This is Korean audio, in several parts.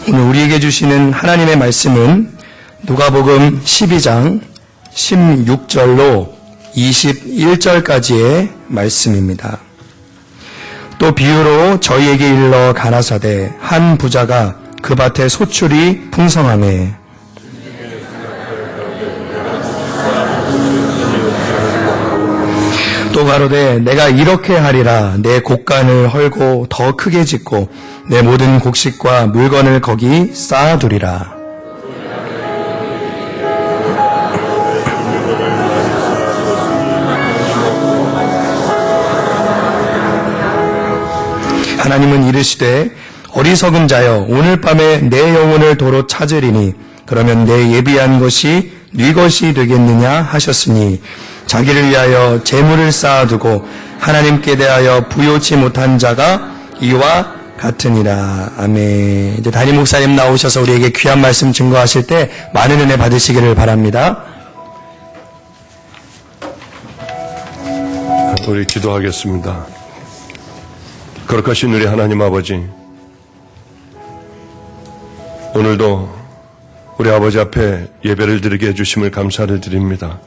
오늘 우리에게 주시는 하나님의 말씀은 누가복음 12장 16절로 21절까지의 말씀입니다. 또 비유로 저희에게 일러 가라사대 한 부자가 그 밭에 소출이 풍성하매 또 가로되 내가 이렇게 하리라 내 곡간을 헐고 더 크게 짓고 내 모든 곡식과 물건을 거기 쌓아두리라. 하나님은 이르시되 어리석은 자여 오늘 밤에 내 영혼을 도로 찾으리니 그러면 내 예비한 것이 네 것이 되겠느냐 하셨으니 자기를 위하여 재물을 쌓아두고 하나님께 대하여 부요치 못한 자가 이와 같으니라. 아멘. 이제 담임 목사님 나오셔서 우리에게 귀한 말씀 증거하실 때 많은 은혜 받으시기를 바랍니다. 우리 기도하겠습니다. 거룩하신 우리 하나님 아버지, 오늘도 우리 아버지 앞에 예배를 드리게 해주심을 감사를 드립니다.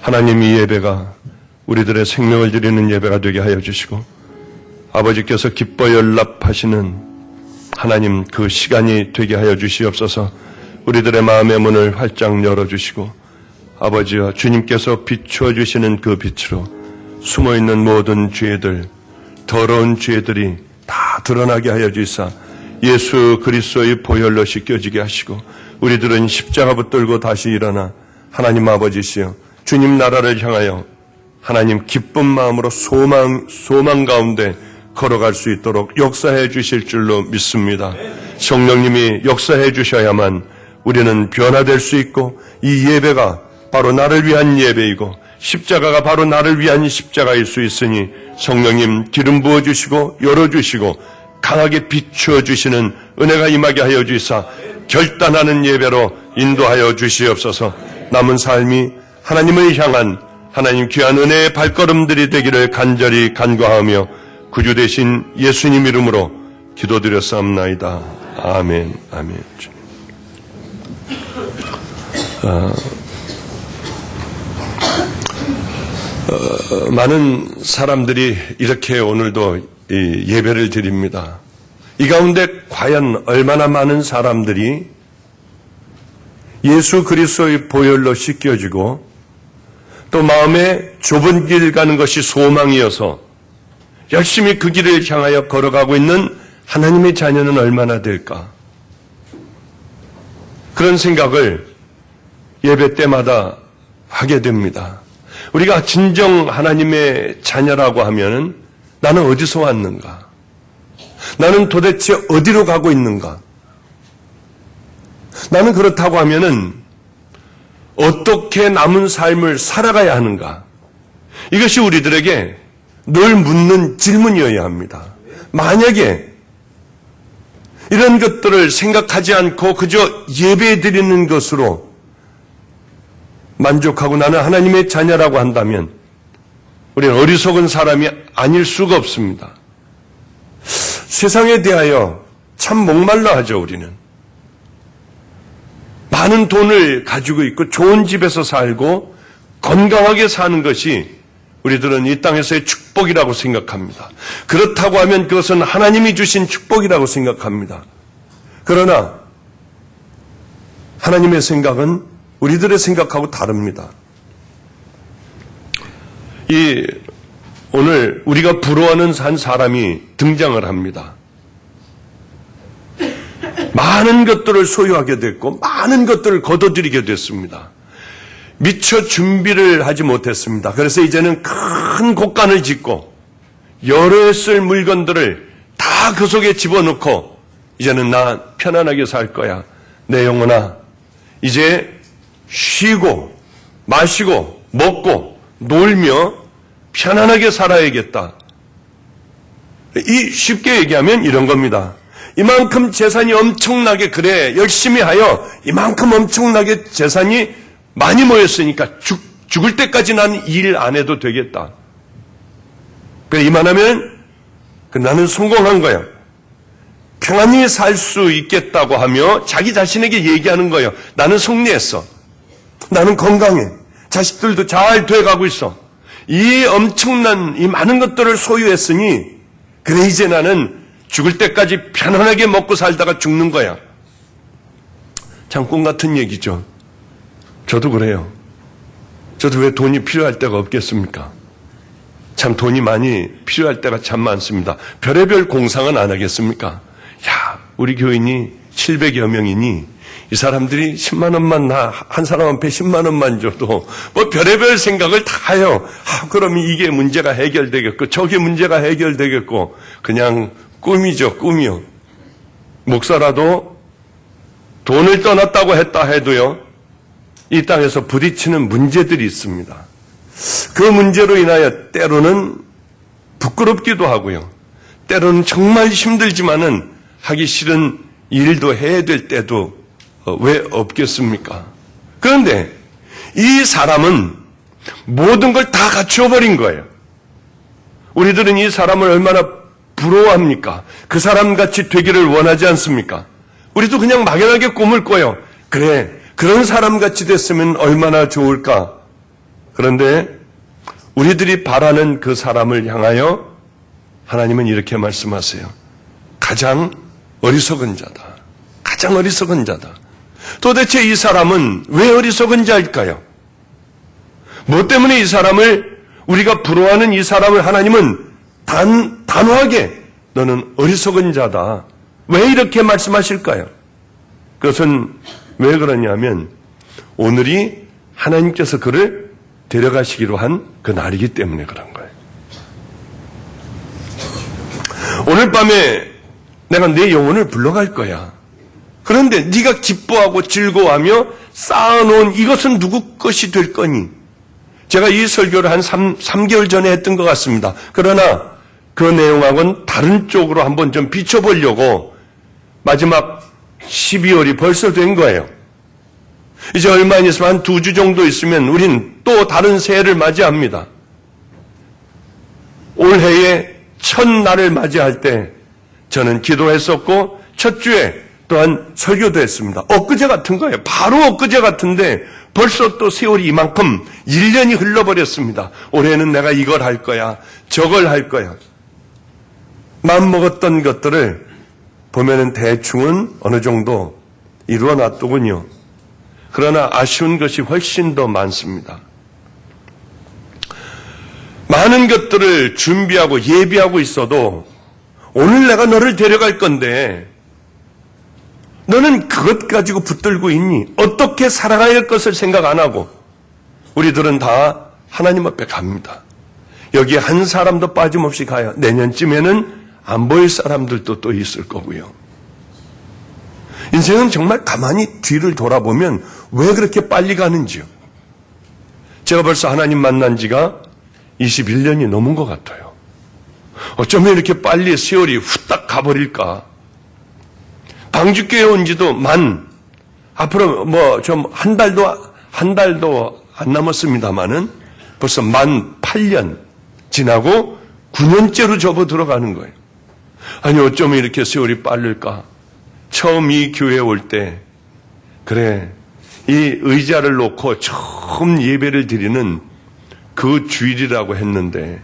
하나님, 이 예배가 우리들의 생명을 드리는 예배가 되게 하여 주시고 아버지께서 기뻐 연락하시는 하나님 그 시간이 되게 하여 주시옵소서. 우리들의 마음의 문을 활짝 열어주시고 아버지와 주님께서 비추어 주시는 그 빛으로 숨어있는 모든 죄들, 더러운 죄들이 다 드러나게 하여 주시사 예수 그리스도의 보혈로 씻겨지게 하시고 우리들은 십자가 붙들고 다시 일어나 하나님 아버지시여 주님 나라를 향하여 하나님 기쁜 마음으로 소망 가운데 걸어갈 수 있도록 역사해 주실 줄로 믿습니다. 성령님이 역사해 주셔야만 우리는 변화될 수 있고 이 예배가 바로 나를 위한 예배이고 십자가가 바로 나를 위한 십자가일 수 있으니 성령님 기름 부어주시고 열어주시고 강하게 비추어 주시는 은혜가 임하게 하여 주시사 결단하는 예배로 인도하여 주시옵소서. 남은 삶이 하나님을 향한 하나님 귀한 은혜의 발걸음들이 되기를 간절히 간구하며 구주 되신 예수님 이름으로 기도드렸사옵나이다. 아멘. 아멘. 많은 사람들이 이렇게 오늘도 예배를 드립니다. 이 가운데 과연 얼마나 많은 사람들이 예수 그리스도의 보혈로 씻겨지고 또 마음에 좁은 길 가는 것이 소망이어서 열심히 그 길을 향하여 걸어가고 있는 하나님의 자녀는 얼마나 될까? 그런 생각을 예배 때마다 하게 됩니다. 우리가 진정 하나님의 자녀라고 하면 나는 어디서 왔는가? 나는 도대체 어디로 가고 있는가? 나는 그렇다고 하면은 어떻게 남은 삶을 살아가야 하는가? 이것이 우리들에게 늘 묻는 질문이어야 합니다. 만약에 이런 것들을 생각하지 않고 그저 예배 드리는 것으로 만족하고 나는 하나님의 자녀라고 한다면 우리는 어리석은 사람이 아닐 수가 없습니다. 세상에 대하여 참 목말라 하죠, 우리는. 많은 돈을 가지고 있고 좋은 집에서 살고 건강하게 사는 것이 우리들은 이 땅에서의 축복이라고 생각합니다. 그렇다고 하면 그것은 하나님이 주신 축복이라고 생각합니다. 그러나 하나님의 생각은 우리들의 생각하고 다릅니다. 오늘 우리가 부러워하는 한 사람이 등장을 합니다. 많은 것들을 소유하게 됐고 많은 것들을 거둬들이게 됐습니다. 미처 준비를 하지 못했습니다. 그래서 이제는 큰 곡간을 짓고 여러 해 쓸 물건들을 다 그 속에 집어넣고 이제는 나 편안하게 살 거야. 내 영혼아, 이제 쉬고 마시고 먹고 놀며 편안하게 살아야겠다. 쉽게 얘기하면 이런 겁니다. 이만큼 재산이 엄청나게 그래 열심히 하여 이만큼 엄청나게 재산이 많이 모였으니까 죽을 때까지 난 일 안 해도 되겠다. 그래 이만하면 나는 성공한 거야. 평안히 살 수 있겠다고 하며 자기 자신에게 얘기하는 거예요. 나는 승리했어. 나는 건강해. 자식들도 잘 돼가고 있어. 이 엄청난 이 많은 것들을 소유했으니 그래 이제 나는 죽을 때까지 편안하게 먹고 살다가 죽는 거야. 참 꿈 같은 얘기죠. 저도 그래요. 저도 왜 돈이 필요할 때가 없겠습니까? 참 돈이 많이 필요할 때가 참 많습니다. 별의별 공상은 안 하겠습니까? 야, 우리 교인이 700여 명이니 이 사람들이 10만 원만 한 사람 앞에 10만 원만 줘도 뭐 별의별 생각을 다 해요. 그러면 이게 문제가 해결되겠고 저게 문제가 해결되겠고 그냥 꿈이죠, 꿈이요. 목사라도 돈을 떠났다고 했다 해도요. 이 땅에서 부딪히는 문제들이 있습니다. 그 문제로 인하여 때로는 부끄럽기도 하고요. 때로는 정말 힘들지만은 하기 싫은 일도 해야 될 때도 왜 없겠습니까? 그런데 이 사람은 모든 걸 다 갖추어버린 거예요. 우리들은 이 사람을 얼마나 부러워합니까? 그 사람같이 되기를 원하지 않습니까? 우리도 그냥 막연하게 꿈을 꿔요. 그래, 그런 사람같이 됐으면 얼마나 좋을까? 그런데 우리들이 바라는 그 사람을 향하여 하나님은 이렇게 말씀하세요. 가장 어리석은 자다. 가장 어리석은 자다. 도대체 이 사람은 왜 어리석은 자일까요? 뭐 때문에 이 사람을 우리가 부러워하는 이 사람을 하나님은 단호하게 너는 어리석은 자다. 왜 이렇게 말씀하실까요? 그것은 왜 그러냐면 오늘이 하나님께서 그를 데려가시기로 한 그 날이기 때문에 그런 거예요. 오늘 밤에 내가 내 영혼을 불러갈 거야. 그런데 네가 기뻐하고 즐거워하며 쌓아놓은 이것은 누구 것이 될 거니? 제가 이 설교를 한 3개월 전에 했던 것 같습니다. 그러나 그 내용하고는 다른 쪽으로 한번 좀 비춰보려고 마지막 12월이 벌써 된 거예요. 이제 얼마 안 있으면 한 2주 정도 있으면 우린 또 다른 새해를 맞이합니다. 올해의 첫날을 맞이할 때 저는 기도했었고 첫 주에 또한 설교도 했습니다. 엊그제 같은 거예요. 바로 엊그제 같은데 벌써 또 세월이 이만큼 1년이 흘러버렸습니다. 올해는 내가 이걸 할 거야. 저걸 할 거야. 마음먹었던 것들을 보면은 대충은 어느 정도 이루어 놨더군요. 그러나 아쉬운 것이 훨씬 더 많습니다. 많은 것들을 준비하고 예비하고 있어도 오늘 내가 너를 데려갈 건데 너는 그것 가지고 붙들고 있니? 어떻게 살아가야 할 것을 생각 안 하고 우리들은 다 하나님 앞에 갑니다. 여기에 한 사람도 빠짐없이 가요. 내년쯤에는 안 보일 사람들도 또 있을 거고요. 인생은 정말 가만히 뒤를 돌아보면 왜 그렇게 빨리 가는지요. 제가 벌써 하나님 만난 지가 21년이 넘은 것 같아요. 어쩌면 이렇게 빨리 세월이 후딱 가버릴까. 방주교회 온 지도 앞으로 뭐 좀 한 달도 안 남았습니다만은 벌써 8년 지나고 9년째로 접어 들어가는 거예요. 아니 어쩌면 이렇게 세월이 빠를까. 처음 이 교회에 올 때 그래 이 의자를 놓고 처음 예배를 드리는 그 주일이라고 했는데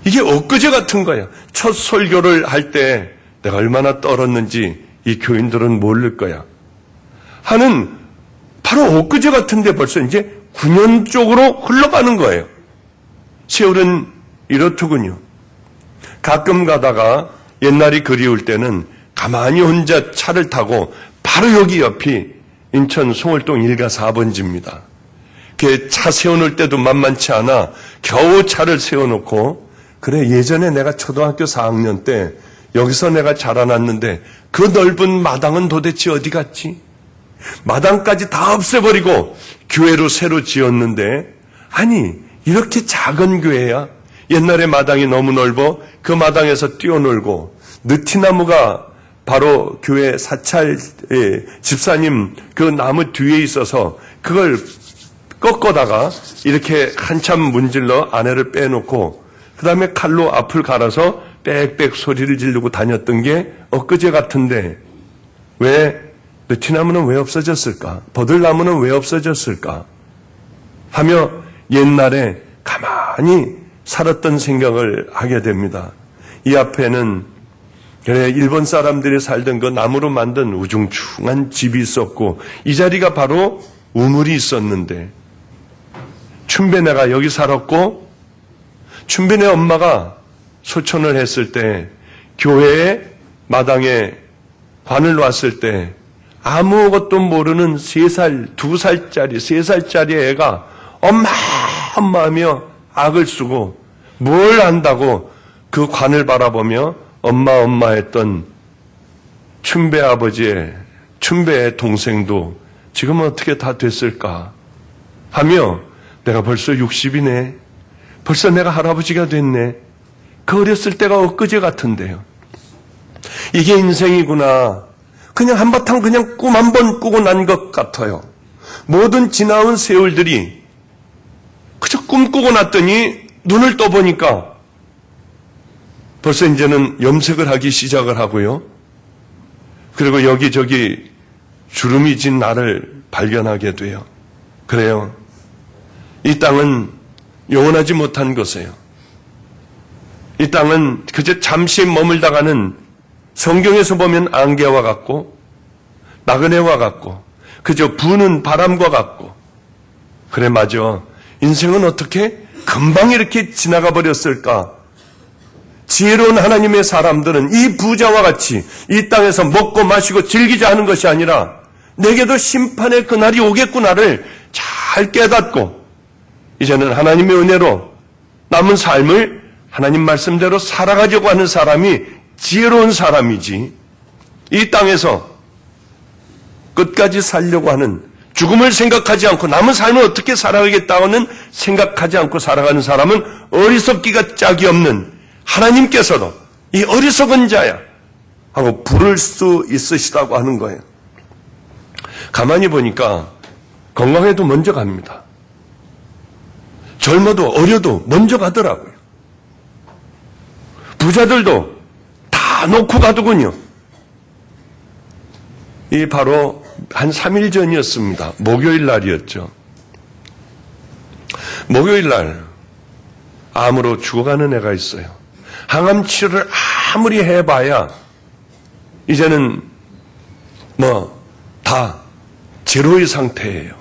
이게 엊그제 같은 거야. 첫 설교를 할 때 내가 얼마나 떨었는지 이 교인들은 모를 거야. 하는 바로 엊그제 같은데 벌써 이제 9년 쪽으로 흘러가는 거예요. 세월은 이렇더군요. 가끔 가다가 옛날이 그리울 때는 가만히 혼자 차를 타고 바로 여기 옆이 인천 송월동 1가 4번지입니다. 차 세워놓을 때도 만만치 않아 겨우 차를 세워놓고 그래 예전에 내가 초등학교 4학년 때 여기서 내가 자라났는데 그 넓은 마당은 도대체 어디 갔지? 마당까지 다 없애버리고 교회로 새로 지었는데 아니 이렇게 작은 교회야? 옛날에 마당이 너무 넓어 그 마당에서 뛰어놀고 느티나무가 바로 교회 사찰 집사님 그 나무 뒤에 있어서 그걸 꺾어다가 이렇게 한참 문질러 아내를 빼놓고 그 다음에 칼로 앞을 갈아서 빽빽 소리를 지르고 다녔던 게 엊그제 같은데 왜 느티나무는 왜 없어졌을까? 버들나무는 왜 없어졌을까? 하며 옛날에 가만히 살았던 생각을 하게 됩니다. 이 앞에는 그래 일본 사람들이 살던 그 나무로 만든 우중충한 집이 있었고 이 자리가 바로 우물이 있었는데 춘배네가 여기 살았고 춘배네 엄마가 소천을 했을 때 교회에 마당에 관을 놨을 때 아무것도 모르는 3살, 2살짜리, 3살짜리 애가 엄마 하며 악을 쓰고 뭘 안다고 그 관을 바라보며 엄마 했던 춘배 아버지의 춘배의 동생도 지금은 어떻게 다 됐을까 하며 내가 벌써 60이네. 벌써 내가 할아버지가 됐네. 그 어렸을 때가 엊그제 같은데요. 이게 인생이구나. 그냥 한바탕 그냥 꿈 한 번 꾸고 난 것 같아요. 모든 지나온 세월들이 그저 꿈꾸고 났더니 눈을 떠보니까 벌써 이제는 염색을 하기 시작을 하고요. 그리고 여기저기 주름이 진 나를 발견하게 돼요. 그래요. 이 땅은 영원하지 못한 것이에요. 이 땅은 그저 잠시 머물다가는 성경에서 보면 안개와 같고 나그네와 같고 그저 부는 바람과 같고 그래 맞아. 인생은 어떻게 금방 이렇게 지나가 버렸을까? 지혜로운 하나님의 사람들은 이 부자와 같이 이 땅에서 먹고 마시고 즐기자 하는 것이 아니라 내게도 심판의 그날이 오겠구나를 잘 깨닫고 이제는 하나님의 은혜로 남은 삶을 하나님 말씀대로 살아가려고 하는 사람이 지혜로운 사람이지 이 땅에서 끝까지 살려고 하는 죽음을 생각하지 않고 남은 삶을 어떻게 살아가겠다고는 생각하지 않고 살아가는 사람은 어리석기가 짝이 없는 하나님께서도 이 어리석은 자야 하고 부를 수 있으시다고 하는 거예요. 가만히 보니까 건강해도 먼저 갑니다. 젊어도 어려도 먼저 가더라고요. 부자들도 다 놓고 가더군요. 이 바로 한 3일 전이었습니다. 목요일 날이었죠. 목요일 날 암으로 죽어가는 애가 있어요. 항암 치료를 아무리 해봐야 이제는 다 제로의 상태예요.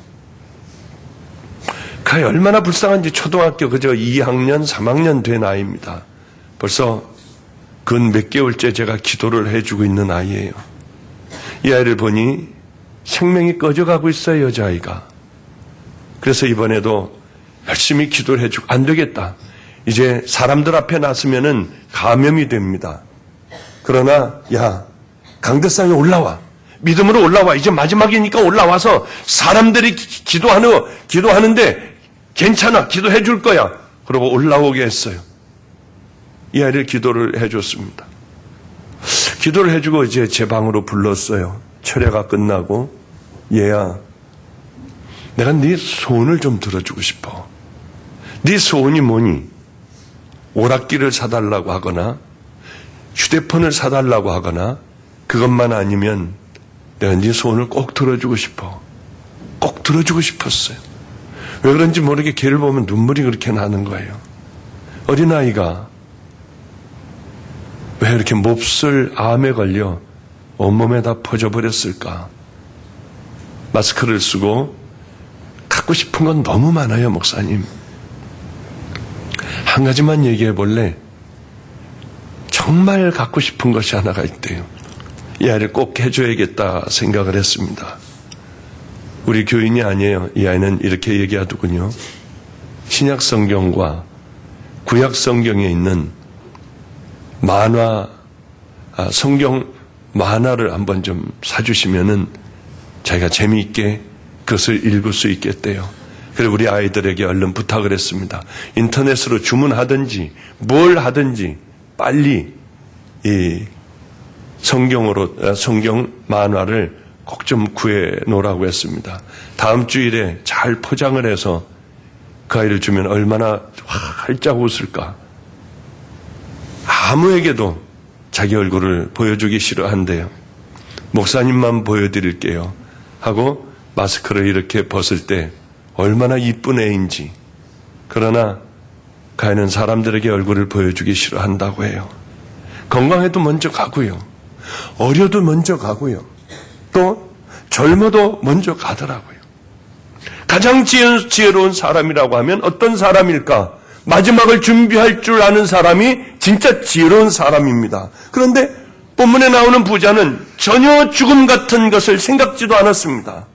그 얼마나 불쌍한지 초등학교 그저 2학년, 3학년 된 아이입니다. 벌써 근 몇 개월째 제가 기도를 해주고 있는 아이예요. 이 아이를 보니 생명이 꺼져가고 있어요, 여자아이가. 그래서 이번에도 열심히 기도를 해주고 안 되겠다. 이제 사람들 앞에 나서면은 감염이 됩니다. 그러나 야 강대상에 올라와. 믿음으로 올라와. 이제 마지막이니까 올라와서 사람들이 기도하는데 괜찮아. 기도해 줄 거야. 그러고 올라오게 했어요. 이 아이를 기도를 해줬습니다. 기도를 해주고 이제 제 방으로 불렀어요. 철회가 끝나고 얘야 내가 네 소원을 좀 들어주고 싶어. 네 소원이 뭐니? 오락기를 사달라고 하거나 휴대폰을 사달라고 하거나 그것만 아니면 내가 네 소원을 꼭 들어주고 싶어. 꼭 들어주고 싶었어요. 왜 그런지 모르게 걔를 보면 눈물이 그렇게 나는 거예요. 어린아이가 왜 이렇게 몹쓸 암에 걸려 온몸에 다 퍼져버렸을까? 마스크를 쓰고 갖고 싶은 건 너무 많아요, 목사님. 한 가지만 얘기해 볼래? 정말 갖고 싶은 것이 하나가 있대요. 이 아이를 꼭 해줘야겠다 생각을 했습니다. 우리 교인이 아니에요. 이 아이는 이렇게 얘기하더군요. 신약 성경과 구약 성경에 있는 성경 만화를 한번 좀 사주시면은 자기가 재미있게 그것을 읽을 수 있겠대요. 그래서 우리 아이들에게 얼른 부탁을 했습니다. 인터넷으로 주문하든지 뭘 하든지 빨리 이 성경 만화를 꼭 좀 구해 놓으라고 했습니다. 다음 주일에 잘 포장을 해서 그 아이를 주면 얼마나 활짝 웃을까. 아무에게도 자기 얼굴을 보여주기 싫어한대요. 목사님만 보여드릴게요 하고 마스크를 이렇게 벗을 때 얼마나 이쁜 애인지. 그러나 그 애는 사람들에게 얼굴을 보여주기 싫어한다고 해요. 건강해도 먼저 가고요. 어려도 먼저 가고요. 또 젊어도 먼저 가더라고요. 가장 지혜로운 사람이라고 하면 어떤 사람일까? 마지막을 준비할 줄 아는 사람이 진짜 지혜로운 사람입니다. 그런데 본문에 나오는 부자는 전혀 죽음 같은 것을 생각지도 않았습니다.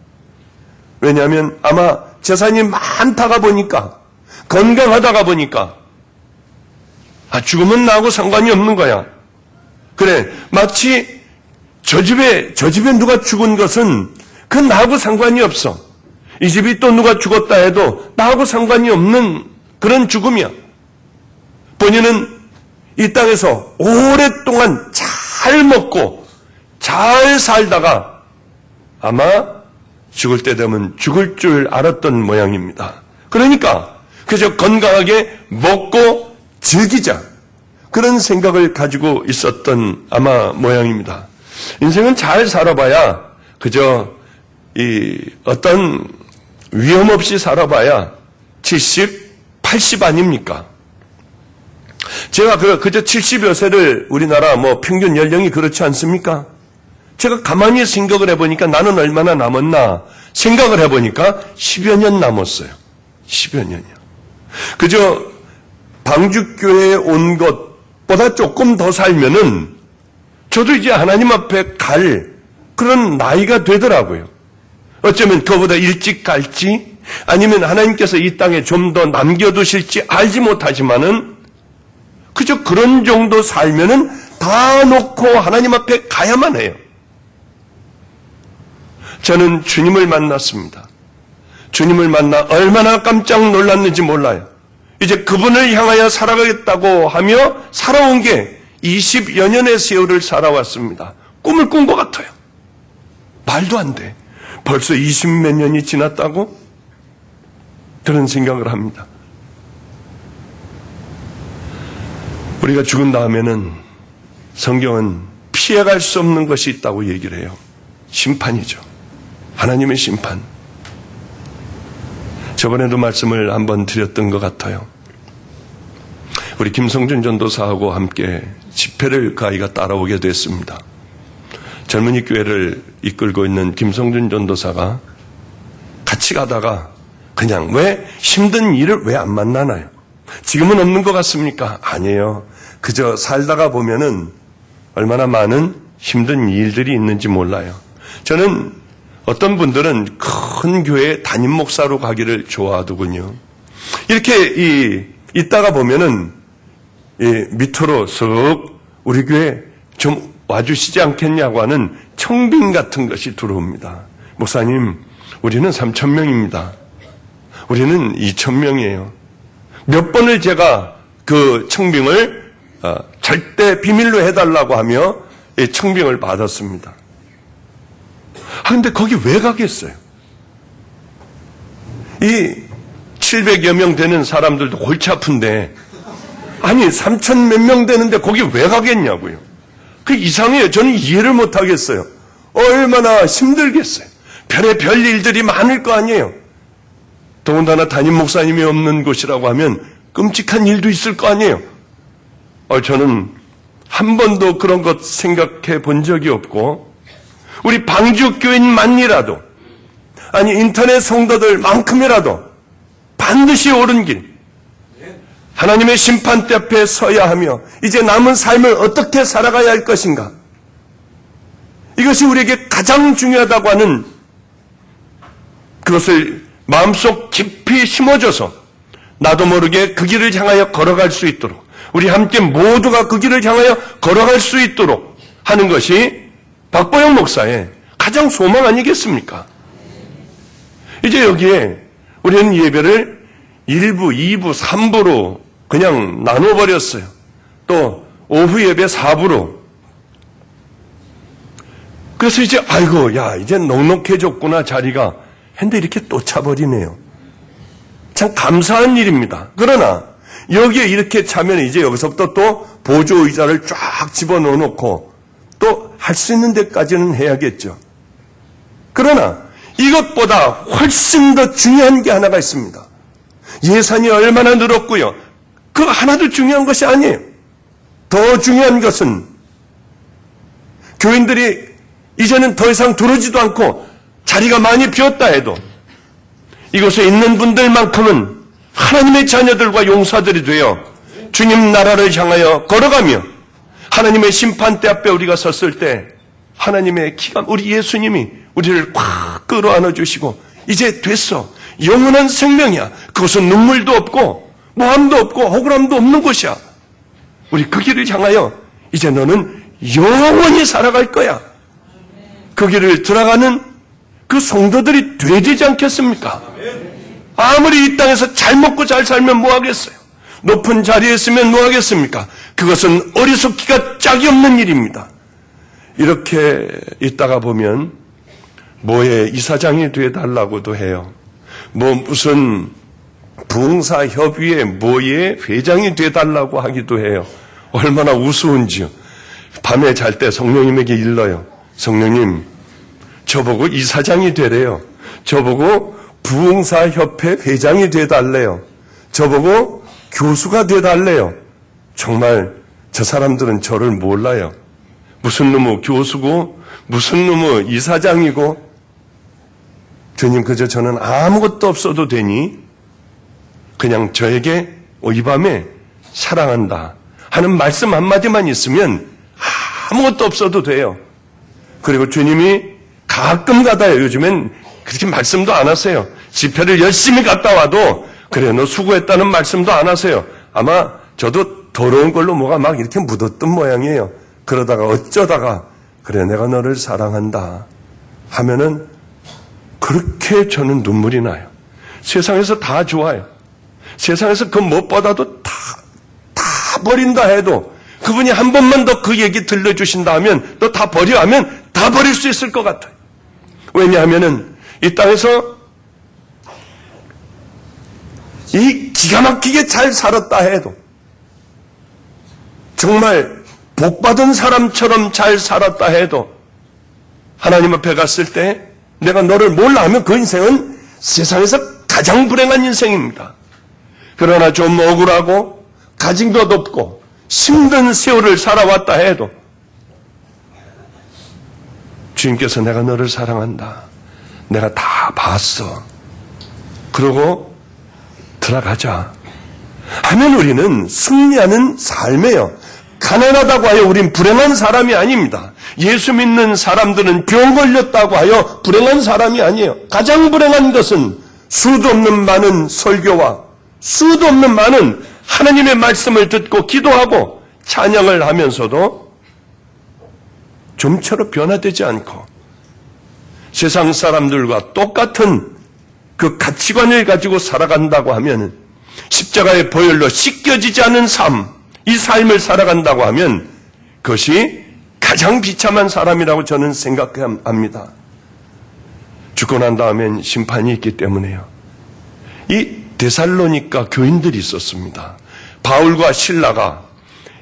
왜냐하면 아마 재산이 많다가 보니까, 건강하다가 보니까 죽으면 나하고 상관이 없는 거야. 그래, 마치 저 집에 누가 죽은 것은 그건 나하고 상관이 없어. 이 집이 또 누가 죽었다 해도 나하고 상관이 없는 그런 죽음이야. 본인은 이 땅에서 오랫동안 잘 먹고 잘 살다가 아마 죽을 때 되면 죽을 줄 알았던 모양입니다. 그러니까 그저 건강하게 먹고 즐기자, 그런 생각을 가지고 있었던 아마 모양입니다. 인생은 잘 살아봐야 그저 어떤 위험 없이 살아봐야 70, 80 아닙니까? 제가 그저 70여 세를 우리나라 평균 연령이 그렇지 않습니까? 제가 가만히 생각을 해보니까 나는 얼마나 남았나 생각을 해보니까 10여 년 남았어요. 10여 년이요. 그저 방주교회에 온 것보다 조금 더 살면은 저도 이제 하나님 앞에 갈 그런 나이가 되더라고요. 어쩌면 그보다 일찍 갈지 아니면 하나님께서 이 땅에 좀 더 남겨두실지 알지 못하지만은 그저 그런 정도 살면은 다 놓고 하나님 앞에 가야만 해요. 저는 주님을 만났습니다. 주님을 만나 얼마나 깜짝 놀랐는지 몰라요. 이제 그분을 향하여 살아가겠다고 하며 살아온 게 20여 년의 세월을 살아왔습니다. 꿈을 꾼 것 같아요. 말도 안 돼. 벌써 20몇 년이 지났다고? 그런 생각을 합니다. 우리가 죽은 다음에는 성경은 피해갈 수 없는 것이 있다고 얘기를 해요. 심판이죠. 하나님의 심판. 저번에도 말씀을 한번 드렸던 것 같아요. 우리 김성준 전도사하고 함께 집회를 그 아이가 따라오게 됐습니다. 젊은이 교회를 이끌고 있는 김성준 전도사가 같이 가다가 그냥 왜 힘든 일을 왜 안 만나나요? 지금은 없는 것 같습니까? 아니에요. 그저 살다가 보면은 얼마나 많은 힘든 일들이 있는지 몰라요. 저는 어떤 분들은 큰 교회 담임 목사로 가기를 좋아하더군요. 이렇게 있다가 보면은 밑으로 쓱 우리 교회 좀 와주시지 않겠냐고 하는 청빙 같은 것이 들어옵니다. 목사님, 우리는 3,000명입니다. 우리는 2,000명이에요. 몇 번을 제가 그 청빙을 절대 비밀로 해달라고 하며 청빙을 받았습니다. 근데 거기 왜 가겠어요? 이 700여 명 되는 사람들도 골치 아픈데 아니 3,000 몇 명 되는데 거기 왜 가겠냐고요. 그 이상해요. 저는 이해를 못 하겠어요. 얼마나 힘들겠어요. 별의별 일들이 많을 거 아니에요. 더군다나 담임 목사님이 없는 곳이라고 하면 끔찍한 일도 있을 거 아니에요. 저는 한 번도 그런 것 생각해 본 적이 없고 우리 방주교인만이라도 아니 인터넷 성도들만큼이라도 반드시 옳은 길 하나님의 심판대 앞에 서야 하며 이제 남은 삶을 어떻게 살아가야 할 것인가, 이것이 우리에게 가장 중요하다고 하는 그것을 마음속 깊이 심어줘서 나도 모르게 그 길을 향하여 걸어갈 수 있도록 우리 함께 모두가 그 길을 향하여 걸어갈 수 있도록 하는 것이 박보영 목사의 가장 소망 아니겠습니까? 이제 여기에 우리는 예배를 1부, 2부, 3부로 그냥 나눠버렸어요. 또 오후 예배 4부로. 그래서 이제 아이고 야 이제 넉넉해졌구나 자리가 했는데 이렇게 또 차버리네요. 참 감사한 일입니다. 그러나 여기에 이렇게 차면 이제 여기서부터 또 보조 의자를 쫙 집어넣어 놓고 또 할 수 있는 데까지는 해야겠죠. 그러나 이것보다 훨씬 더 중요한 게 하나가 있습니다. 예산이 얼마나 늘었고요. 그 하나도 중요한 것이 아니에요. 더 중요한 것은 교인들이 이제는 더 이상 들어오지도 않고 자리가 많이 비었다 해도 이곳에 있는 분들만큼은 하나님의 자녀들과 용사들이 되어 주님 나라를 향하여 걸어가며 하나님의 심판대 앞에 우리가 섰을 때 하나님의 기가 우리 예수님이 우리를 꽉 끌어안아 주시고 이제 됐어. 영원한 생명이야. 그것은 눈물도 없고 모함도 없고 억울함도 없는 곳이야. 우리 그 길을 향하여 이제 너는 영원히 살아갈 거야. 그 길을 들어가는 그 성도들이 돼야 되지 않겠습니까? 아무리 이 땅에서 잘 먹고 잘 살면 뭐 하겠어요? 높은 자리에 있으면 뭐 하겠습니까? 그것은 어리석기가 짝이 없는 일입니다. 이렇게 있다가 보면 뭐의 이사장이 되어달라고도 해요. 뭐 무슨 부흥사협의회 뭐의 회장이 되어달라고 하기도 해요. 얼마나 우스운지요. 밤에 잘 때 성령님에게 일러요. 성령님, 저보고 이사장이 되래요. 저보고 부흥사협회 회장이 되어달래요. 저보고 교수가 되어달래요. 정말 저 사람들은 저를 몰라요. 무슨 놈의 교수고 무슨 놈의 이사장이고 주님 그저 저는 아무것도 없어도 되니 그냥 저에게 이 밤에 사랑한다 하는 말씀 한마디만 있으면 아무것도 없어도 돼요. 그리고 주님이 가끔 가다요. 요즘엔 그렇게 말씀도 안 하세요. 집회를 열심히 갔다 와도 그래 너 수고했다는 말씀도 안 하세요. 아마 저도 더러운 걸로 뭐가 막 이렇게 묻었던 모양이에요. 그러다가 어쩌다가 그래 내가 너를 사랑한다 하면은 그렇게 저는 눈물이 나요. 세상에서 다 좋아요. 세상에서 그 무엇보다도 다 버린다 해도 그분이 한 번만 더 그 얘기 들려주신다 하면 너 다 버려 하면 다 버릴 수 있을 것 같아요. 왜냐하면은 이 땅에서 이 기가 막히게 잘 살았다 해도 정말 복받은 사람처럼 잘 살았다 해도 하나님 앞에 갔을 때 내가 너를 몰라 하면 그 인생은 세상에서 가장 불행한 인생입니다. 그러나 좀 억울하고 가진 것 없고 힘든 세월을 살아왔다 해도 주님께서 내가 너를 사랑한다. 내가 다 봤어. 그러고 들어가자 하면 우리는 승리하는 삶이에요. 가난하다고 하여 우린 불행한 사람이 아닙니다. 예수 믿는 사람들은 병 걸렸다고 하여 불행한 사람이 아니에요. 가장 불행한 것은 수도 없는 많은 설교와 수도 없는 많은 하나님의 말씀을 듣고 기도하고 찬양을 하면서도 좀처럼 변화되지 않고 세상 사람들과 똑같은 그 가치관을 가지고 살아간다고 하면 십자가의 보혈로 씻겨지지 않은 삶, 이 삶을 살아간다고 하면 그것이 가장 비참한 사람이라고 저는 생각합니다. 죽고 난 다음엔 심판이 있기 때문에요. 이 데살로니가 교인들이 있었습니다. 바울과 실라가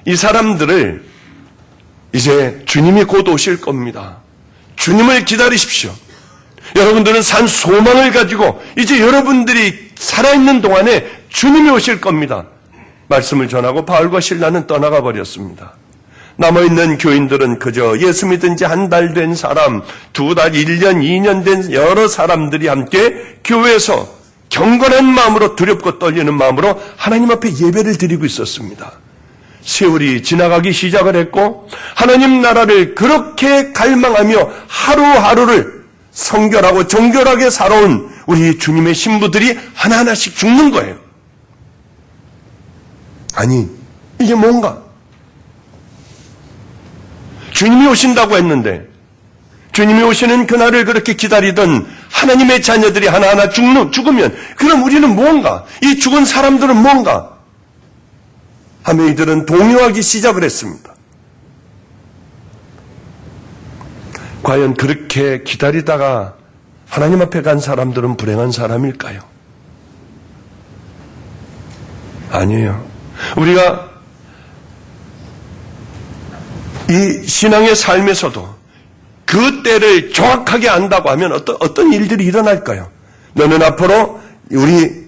이 사람들을 이제 주님이 곧 오실 겁니다. 주님을 기다리십시오. 여러분들은 산 소망을 가지고 이제 여러분들이 살아있는 동안에 주님이 오실 겁니다. 말씀을 전하고 바울과 실라는 떠나가 버렸습니다. 남아있는 교인들은 그저 예수 믿은 지 한 달 된 사람, 2달, 1년, 2년 된 여러 사람들이 함께 교회에서 경건한 마음으로 두렵고 떨리는 마음으로 하나님 앞에 예배를 드리고 있었습니다. 세월이 지나가기 시작을 했고 하나님 나라를 그렇게 갈망하며 하루하루를 성결하고 정결하게 살아온 우리 주님의 신부들이 하나하나씩 죽는 거예요. 아니, 이게 뭔가? 주님이 오신다고 했는데 주님이 오시는 그날을 그렇게 기다리던 하나님의 자녀들이 하나하나 죽으면 그럼 우리는 뭔가? 이 죽은 사람들은 뭔가? 하며 이들은 동요하기 시작을 했습니다. 과연 그렇게 기다리다가 하나님 앞에 간 사람들은 불행한 사람일까요? 아니에요. 우리가 이 신앙의 삶에서도 그 때를 정확하게 안다고 하면 어떤 일들이 일어날까요? 너는 앞으로 우리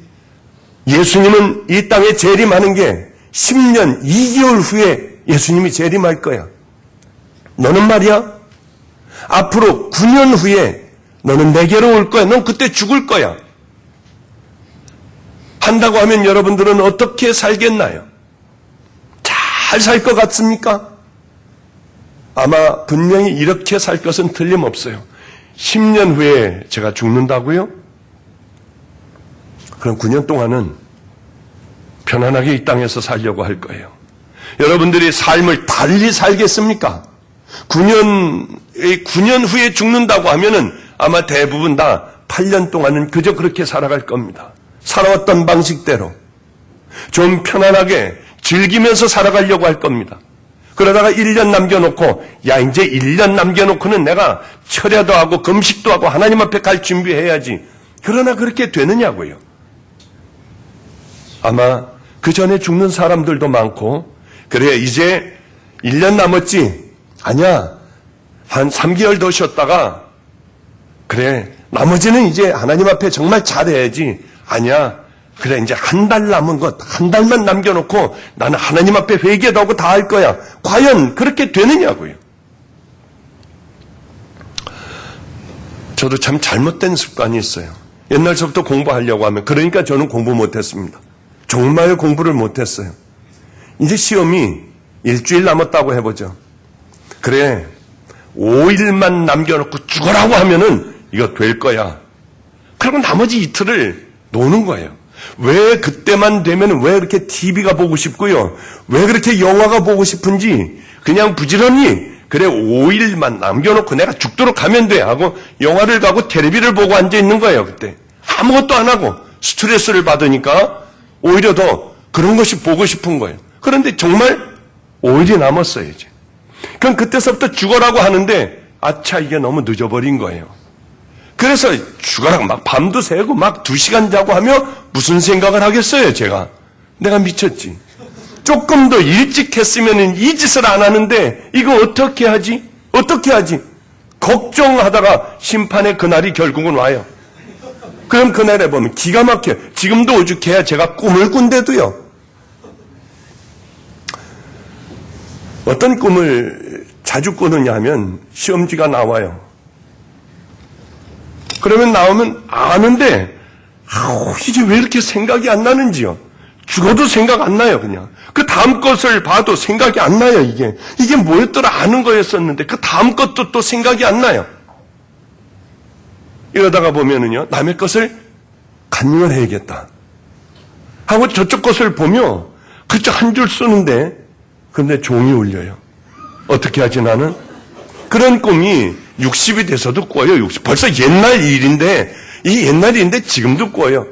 예수님은 이 땅에 재림하는 게 10년 2개월 후에 예수님이 재림할 거야. 너는 말이야, 앞으로 9년 후에 너는 내게로 올 거야. 넌 그때 죽을 거야. 한다고 하면 여러분들은 어떻게 살겠나요? 잘 살 것 같습니까? 아마 분명히 이렇게 살 것은 틀림없어요. 10년 후에 제가 죽는다고요? 그럼 9년 동안은 편안하게 이 땅에서 살려고 할 거예요. 여러분들이 삶을 달리 살겠습니까? 9년 후에 죽는다고 하면은 아마 대부분 다 8년 동안은 그저 그렇게 살아갈 겁니다. 살아왔던 방식대로 좀 편안하게 즐기면서 살아가려고 할 겁니다. 그러다가 1년 남겨놓고, 야, 이제 1년 남겨놓고는 내가 철야도 하고 금식도 하고 하나님 앞에 갈 준비해야지. 그러나 그렇게 되느냐고요. 아마 그 전에 죽는 사람들도 많고, 그래, 이제 1년 남았지? 아니야, 한 3개월 더 쉬었다가, 그래, 나머지는 이제 하나님 앞에 정말 잘해야지. 아니야, 그래, 이제 한 달 남은 것, 한 달만 남겨놓고 나는 하나님 앞에 회개도 하고 다 할 거야. 과연 그렇게 되느냐고요. 저도 참 잘못된 습관이 있어요. 옛날서부터 공부하려고 하면, 그러니까 저는 공부 못했습니다. 정말 공부를 못했어요. 이제 시험이 일주일 남았다고 해보죠. 그래, 5일만 남겨놓고 죽어라고 하면은 이거 될 거야. 그리고 나머지 이틀을 노는 거예요. 왜 그때만 되면 왜 그렇게 TV가 보고 싶고요. 왜 그렇게 영화가 보고 싶은지 그냥 부지런히 그래 5일만 남겨놓고 내가 죽도록 하면 돼 하고 영화를 가고 텔레비를 보고 앉아있는 거예요. 그때 아무것도 안 하고 스트레스를 받으니까 오히려 더 그런 것이 보고 싶은 거예요. 그런데 정말 5일이 남았어요. 이제. 그럼 그때서부터 죽어라고 하는데 아차 이게 너무 늦어버린 거예요. 그래서 죽어라고 막 밤도 새고 막 2시간 자고 하며 무슨 생각을 하겠어요, 제가. 내가 미쳤지. 조금 더 일찍 했으면 이 짓을 안 하는데 이거 어떻게 하지? 어떻게 하지? 걱정하다가 심판의 그날이 결국은 와요. 그럼 그날에 보면 기가 막혀요. 지금도 오죽해야 제가 꿈을 꾼데도요. 어떤 꿈을 자주 꾸느냐 하면 시험지가 나와요. 그러면 나오면 아는데 이게 왜 이렇게 생각이 안 나는지요. 죽어도 생각 안 나요. 그냥 그 다음 것을 봐도 생각이 안 나요. 이게 뭐였더라 아는 거였었는데 그 다음 것도 또 생각이 안 나요. 이러다가 보면은요 남의 것을 간증을 해야겠다 하고 저쪽 것을 보며 그쪽 한 줄 쓰는데 그런데 종이 울려요. 어떻게 하지 나는? 그런 꿈이 60이 돼서도 꿔요. 60. 벌써 옛날 일인데 이 옛날 일인데 지금도 꿔요.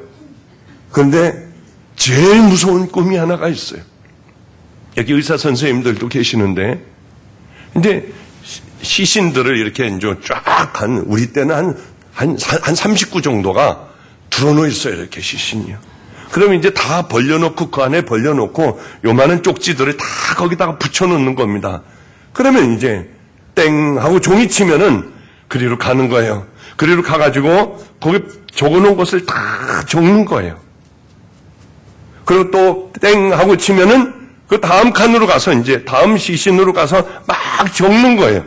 그런데 제일 무서운 꿈이 하나가 있어요. 여기 의사 선생님들도 계시는데 이제 시신들을 이렇게 이제 쫙 한 우리 때는 한 39 정도가 들어놓여 있어요. 이렇게 시신이요. 그러면 이제 다 벌려놓고 그 안에 벌려놓고 요만한 쪽지들을 다 거기다가 붙여놓는 겁니다. 그러면 이제 땡 하고 종이 치면은 그리로 가는 거예요. 그리로 가가지고 거기 적어놓은 것을 다 적는 거예요. 그리고 또 땡 하고 치면은 그 다음 칸으로 가서 이제 다음 시신으로 가서 막 적는 거예요.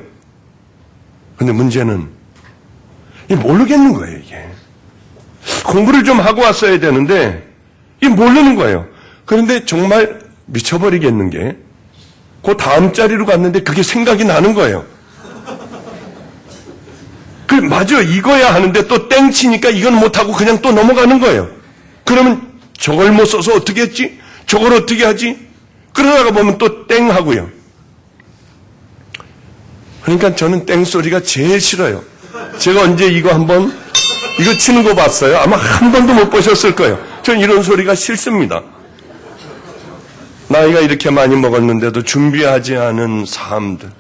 근데 문제는 모르겠는 거예요, 이게. 공부를 좀 하고 왔어야 되는데 이게 모르는 거예요. 그런데 정말 미쳐버리겠는 게 그 다음 자리로 갔는데 그게 생각이 나는 거예요. 맞아, 이거야 하는데 또 땡 치니까 이건 못하고 그냥 또 넘어가는 거예요. 그러면 저걸 못 써서 어떻게 했지? 저걸 어떻게 하지? 그러다가 보면 또 땡 하고요. 그러니까 저는 땡 소리가 제일 싫어요. 제가 언제 이거 치는 거 봤어요? 아마 한 번도 못 보셨을 거예요. 전 이런 소리가 싫습니다. 나이가 이렇게 많이 먹었는데도 준비하지 않은 삶들.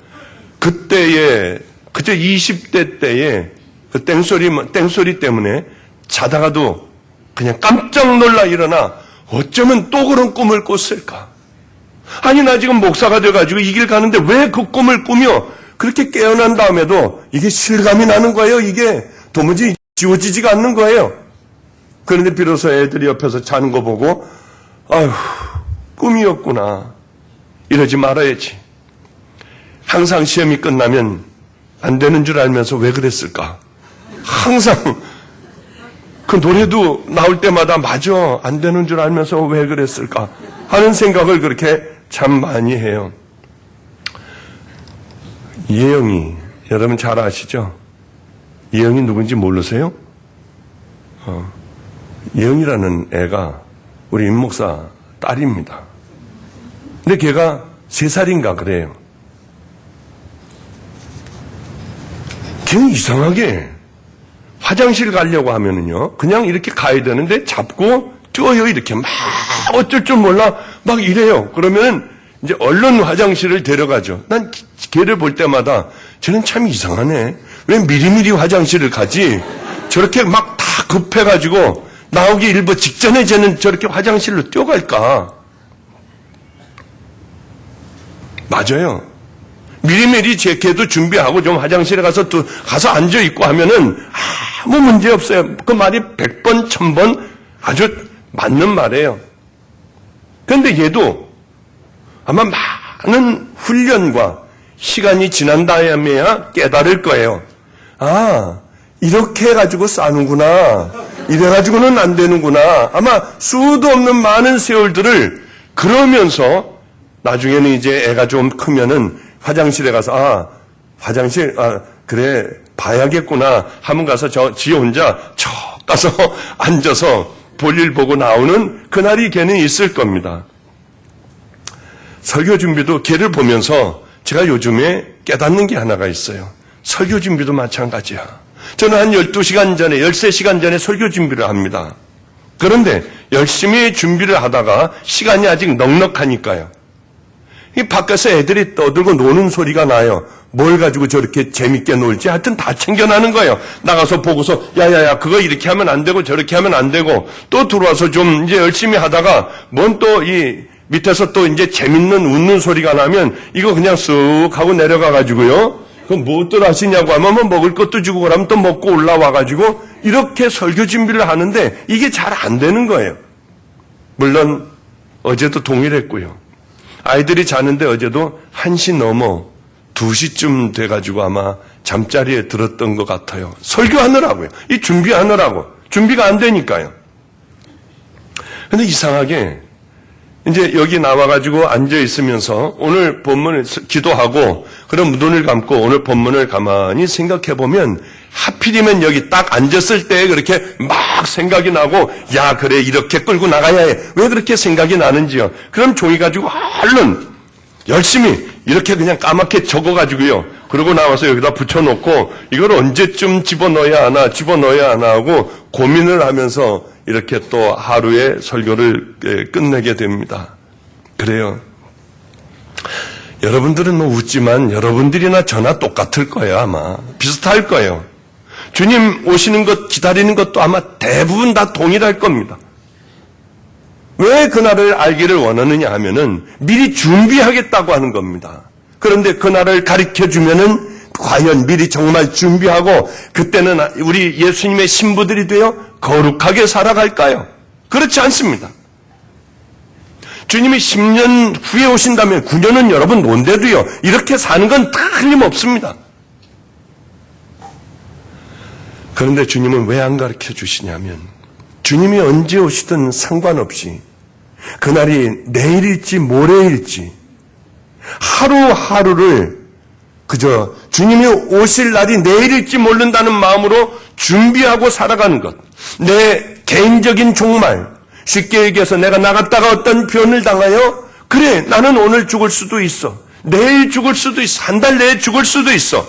그때 20대 때에 그 땡소리 때문에 자다가도 그냥 깜짝 놀라 일어나 어쩌면 또 그런 꿈을 꿨을까? 아니, 나 지금 목사가 돼가지고 이 길 가는데 왜 그 꿈을 꾸며 그렇게 깨어난 다음에도 이게 실감이 나는 거예요. 이게 도무지 지워지지가 않는 거예요. 그런데 비로소 애들이 옆에서 자는 거 보고 아휴, 꿈이었구나. 이러지 말아야지. 항상 시험이 끝나면 안 되는 줄 알면서 왜 그랬을까? 항상 그 노래도 나올 때마다 맞아, 안 되는 줄 알면서 왜 그랬을까 하는 생각을 그렇게 참 많이 해요. 이혜영이, 여러분 잘 아시죠? 이혜영이 누군지 모르세요? 이혜영이라는 애가 우리 임 목사 딸입니다. 근데 걔가 3살인가 그래요. 걔는 이상하게 화장실 가려고 하면은요, 그냥 이렇게 가야 되는데 잡고 뛰어요. 이렇게 막 어쩔 줄 몰라 막 이래요. 그러면 이제 얼른 화장실을 데려가죠. 난 걔를 볼 때마다 쟤는 참 이상하네. 왜 미리미리 화장실을 가지? 저렇게 막 다 급해가지고 나오기 일보 직전에 쟤는 저렇게 화장실로 뛰어갈까? 맞아요. 미리미리 걔도 준비하고 좀 화장실에 가서 앉아 있고 하면은 아무 문제 없어요. 그 말이 100번, 1000번 아주 맞는 말이에요. 그런데 얘도 아마 많은 훈련과 시간이 지난 다음에야 깨달을 거예요. 아, 이렇게 해가지고 싸는구나. 이래가지고는 안 되는구나. 아마 수도 없는 많은 세월들을 그러면서 나중에는 이제 애가 좀 크면은 화장실에 가서 화장실 그래 봐야겠구나 하면 가서 지 혼자 척 가서 앉아서 볼일 보고 나오는 그날이 걔는 있을 겁니다. 설교 준비도 걔를 보면서 제가 요즘에 깨닫는 게 하나가 있어요. 설교 준비도 마찬가지야. 저는 한 12시간 전에 13시간 전에 설교 준비를 합니다. 그런데 열심히 준비를 하다가 시간이 아직 넉넉하니까요. 이 밖에서 애들이 떠들고 노는 소리가 나요. 뭘 가지고 저렇게 재밌게 놀지? 하여튼 다 챙겨나는 거예요. 나가서 보고서 야야야 그거 이렇게 하면 안 되고 저렇게 하면 안 되고 또 들어와서 좀 이제 열심히 하다가 뭔 또 이 밑에서 또 이제 재밌는 웃는 소리가 나면 이거 그냥 쓱 하고 내려가 가지고요. 그럼 무엇들 하시냐고 하면 뭐 먹을 것도 주고 그러면 또 먹고 올라와 가지고 이렇게 설교 준비를 하는데 이게 잘 안 되는 거예요. 물론 어제도 동일했고요. 아이들이 자는데 어제도 1시 넘어 2시쯤 돼가지고 아마 잠자리에 들었던 것 같아요. 설교하느라고요. 이 준비하느라고. 준비가 안 되니까요. 근데 이상하게 이제 여기 나와가지고 앉아있으면서 오늘 본문을 기도하고 그런 눈을 감고 오늘 본문을 가만히 생각해보면 하필이면 여기 딱 앉았을 때 그렇게 막 생각이 나고 야 그래 이렇게 끌고 나가야 해. 왜 그렇게 생각이 나는지요. 그럼 종이 가지고 얼른 열심히 이렇게 그냥 까맣게 적어가지고요. 그러고 나와서 여기다 붙여놓고 이걸 언제쯤 집어넣어야 하나 하고 고민을 하면서 이렇게 또 하루의 설교를 끝내게 됩니다. 그래요. 여러분들은 뭐 웃지만 여러분들이나 저나 똑같을 거예요. 아마 비슷할 거예요. 주님 오시는 것 기다리는 것도 아마 대부분 다 동일할 겁니다. 왜 그날을 알기를 원하느냐 하면은 미리 준비하겠다고 하는 겁니다. 그런데 그날을 가르쳐주면은 과연 미리 정말 준비하고 그때는 우리 예수님의 신부들이 되어 거룩하게 살아갈까요? 그렇지 않습니다. 주님이 10년 후에 오신다면 9년은 여러분 논대도요. 이렇게 사는 건 틀림없습니다. 그런데 주님은 왜 안 가르쳐 주시냐면 주님이 언제 오시든 상관없이 그날이 내일일지 모레일지 하루하루를 그저 주님이 오실 날이 내일일지 모른다는 마음으로 준비하고 살아가는 것. 내 개인적인 종말. 쉽게 얘기해서 내가 나갔다가 어떤 변을 당하여 그래 나는 오늘 죽을 수도 있어. 내일 죽을 수도 있어. 한 달 내에 죽을 수도 있어.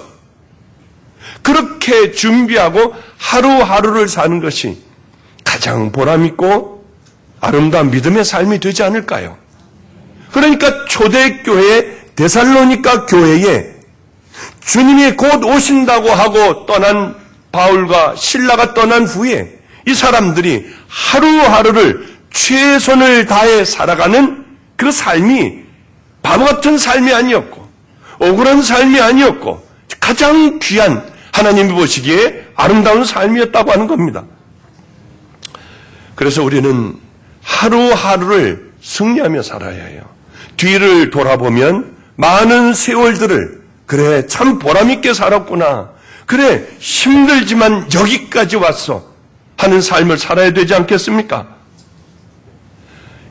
그렇게 준비하고 하루하루를 사는 것이 가장 보람있고 아름다운 믿음의 삶이 되지 않을까요? 그러니까 초대교회 데살로니가 교회에 주님이 곧 오신다고 하고 떠난 바울과 실라가 떠난 후에 이 사람들이 하루하루를 최선을 다해 살아가는 그 삶이 바보 같은 삶이 아니었고 억울한 삶이 아니었고 가장 귀한 하나님이 보시기에 아름다운 삶이었다고 하는 겁니다. 그래서 우리는 하루하루를 승리하며 살아야 해요. 뒤를 돌아보면 많은 세월들을 그래 참 보람있게 살았구나. 그래 힘들지만 여기까지 왔어 하는 삶을 살아야 되지 않겠습니까?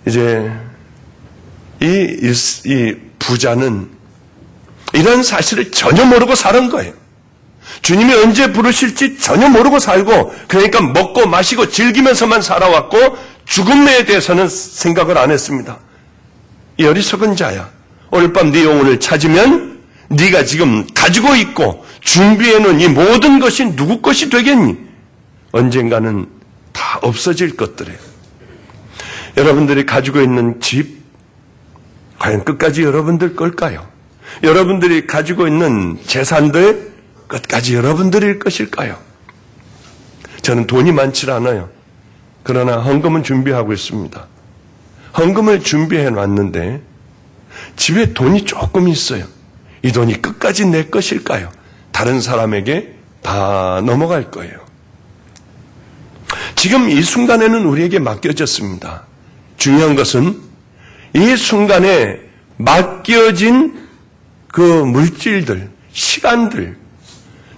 이제 이 부자는 이런 사실을 전혀 모르고 사는 거예요. 주님이 언제 부르실지 전혀 모르고 살고 그러니까 먹고 마시고 즐기면서만 살아왔고 죽음에 대해서는 생각을 안 했습니다. 이 어리석은 자야. 오늘 밤 네 영혼을 찾으면 네가 지금 가지고 있고 준비해놓은 이 모든 것이 누구 것이 되겠니? 언젠가는 다 없어질 것들이에요. 여러분들이 가지고 있는 집 과연 끝까지 여러분들 걸까요? 여러분들이 가지고 있는 재산들 끝까지 여러분들일 것일까요? 저는 돈이 많지 않아요. 그러나 헌금은 준비하고 있습니다. 헌금을 준비해 놨는데 집에 돈이 조금 있어요. 이 돈이 끝까지 내 것일까요? 다른 사람에게 다 넘어갈 거예요. 지금 이 순간에는 우리에게 맡겨졌습니다. 중요한 것은 이 순간에 맡겨진 그 물질들, 시간들,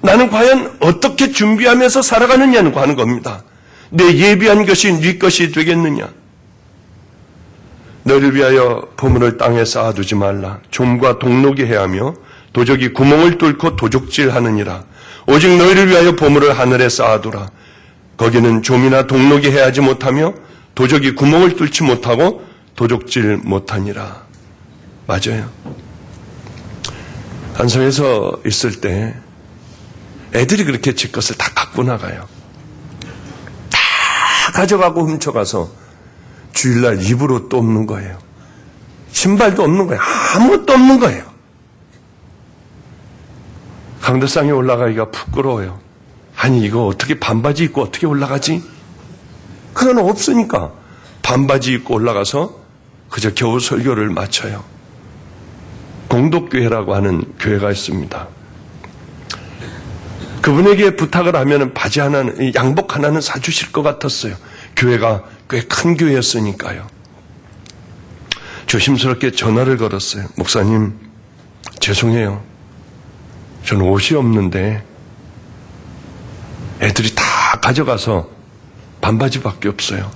나는 과연 어떻게 준비하면서 살아가느냐는 하는 겁니다. 내 예비한 것이 네 것이 되겠느냐? 너를 위하여 보물을 땅에 쌓아두지 말라. 좀과 동록이 해하며 도적이 구멍을 뚫고 도적질하느니라. 오직 너희를 위하여 보물을 하늘에 쌓아두라. 거기는 좀이나 동록이 해하지 못하며 도적이 구멍을 뚫지 못하고 도적질 못하니라. 맞아요. 한성에서 있을 때 애들이 그렇게 제 것을 다 갖고 나가요. 다 가져가고 훔쳐가서 주일날 입으로 또 없는 거예요. 신발도 없는 거예요. 아무것도 없는 거예요. 강도상에 올라가기가 부끄러워요. 아니 이거 어떻게 반바지 입고 어떻게 올라가지? 그건 없으니까 반바지 입고 올라가서 그저 겨우 설교를 마쳐요. 공덕교회라고 하는 교회가 있습니다. 그분에게 부탁을 하면 바지 하나는, 양복 하나는 사주실 것 같았어요. 교회가 꽤 큰 교회였으니까요. 조심스럽게 전화를 걸었어요. 목사님, 죄송해요. 저는 옷이 없는데 애들이 다 가져가서 반바지밖에 없어요.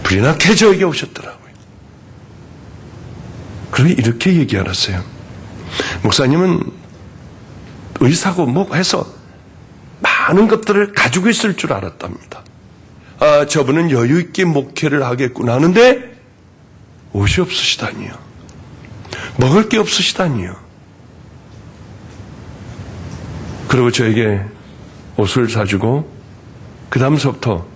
불이 나게 저에게 오셨더라고요. 그러고 이렇게 얘기하셨어요. 목사님은 의사고 뭐 해서 많은 것들을 가지고 있을 줄 알았답니다. 아, 저분은 여유 있게 목회를 하겠구나 하는데 옷이 없으시다니요. 먹을 게 없으시다니요. 그리고 저에게 옷을 사주고 그 다음서부터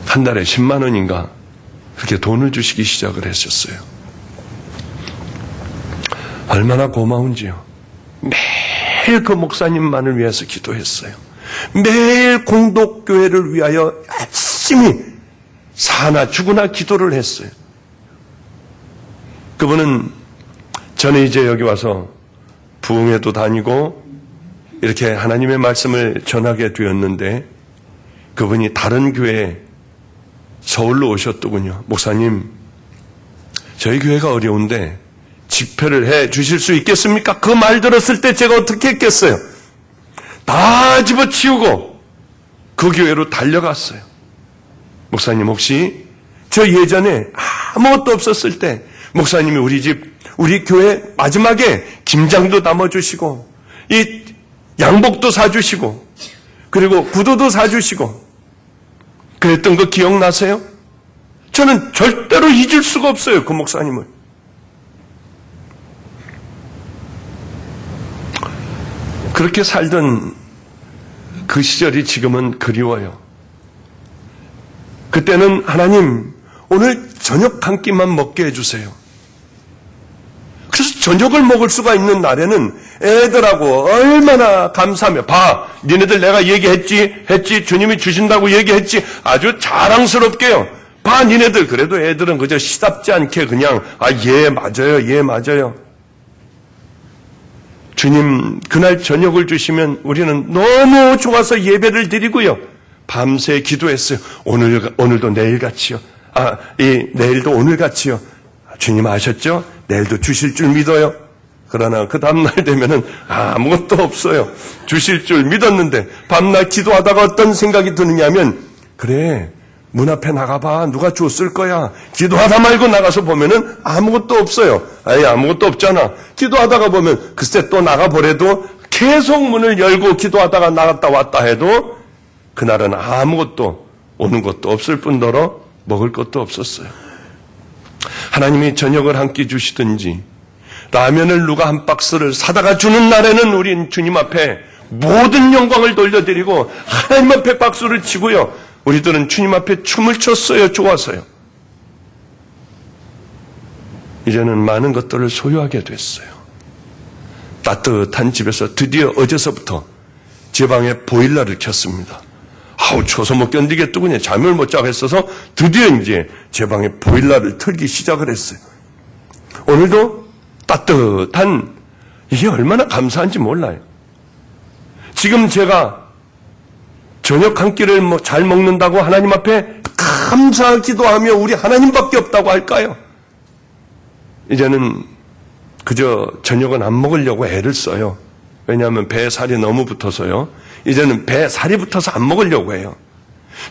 한 달에 10만 원인가 그렇게 돈을 주시기 시작을 했었어요. 얼마나 고마운지요. 매일 그 목사님만을 위해서 기도했어요. 매일 공덕교회를 위하여 열심히 사나 죽으나 기도를 했어요. 그분은 저는 이제 여기 와서 부흥회도 다니고 이렇게 하나님의 말씀을 전하게 되었는데 그분이 다른 교회에 서울로 오셨더군요. 목사님, 저희 교회가 어려운데 집회를 해 주실 수 있겠습니까? 그 말 들었을 때 제가 어떻게 했겠어요? 다 집어치우고 그 교회로 달려갔어요. 목사님 혹시 저 예전에 아무것도 없었을 때 목사님이 우리 교회 마지막에 김장도 담아주시고 이 양복도 사주시고 그리고 구두도 사주시고 그랬던 거 기억나세요? 저는 절대로 잊을 수가 없어요. 그 목사님을. 그렇게 살던 그 시절이 지금은 그리워요. 그때는 하나님 오늘 저녁 한 끼만 먹게 해주세요. 그래서 저녁을 먹을 수가 있는 날에는 애들하고 얼마나 감사하며, 봐, 니네들 내가 했지, 주님이 주신다고 얘기했지, 아주 자랑스럽게요. 봐, 니네들. 그래도 애들은 그저 시답지 않게 그냥, 예, 맞아요. 주님, 그날 저녁을 주시면 우리는 너무 좋아서 예배를 드리고요. 밤새 기도했어요. 오늘도 내일같이요. 내일도 오늘같이요. 주님 아셨죠? 내일도 주실 줄 믿어요. 그러나 그 다음날 되면은 아무것도 없어요. 주실 줄 믿었는데 밤낮 기도하다가 어떤 생각이 드느냐면, 그래, 문 앞에 나가봐. 누가 줬을 거야. 기도하다 말고 나가서 보면은 아무것도 없어요. 아무것도 없잖아. 기도하다가 보면 글쎄 또 나가보래도 계속 문을 열고 기도하다가 나갔다 왔다 해도 그날은 아무것도 오는 것도 없을 뿐더러 먹을 것도 없었어요. 하나님이 저녁을 한 끼 주시든지 라면을 누가 한 박스를 사다가 주는 날에는 우린 주님 앞에 모든 영광을 돌려드리고 하나님 앞에 박수를 치고요. 우리들은 주님 앞에 춤을 췄어요. 좋아서요. 이제는 많은 것들을 소유하게 됐어요. 따뜻한 집에서 드디어 어제서부터 제 방에 보일러를 켰습니다. 추워서 못 견디겠더군요. 잠을 못 자고 했어서 드디어 이제 제 방에 보일러를 틀기 시작을 했어요. 오늘도 따뜻한, 이게 얼마나 감사한지 몰라요. 지금 제가 저녁 한 끼를 잘 먹는다고 하나님 앞에 감사 기도하며 우리 하나님밖에 없다고 할까요? 이제는 그저 저녁은 안 먹으려고 애를 써요. 왜냐하면 배에 살이 너무 붙어서요. 이제는 배에 살이 붙어서 안 먹으려고 해요.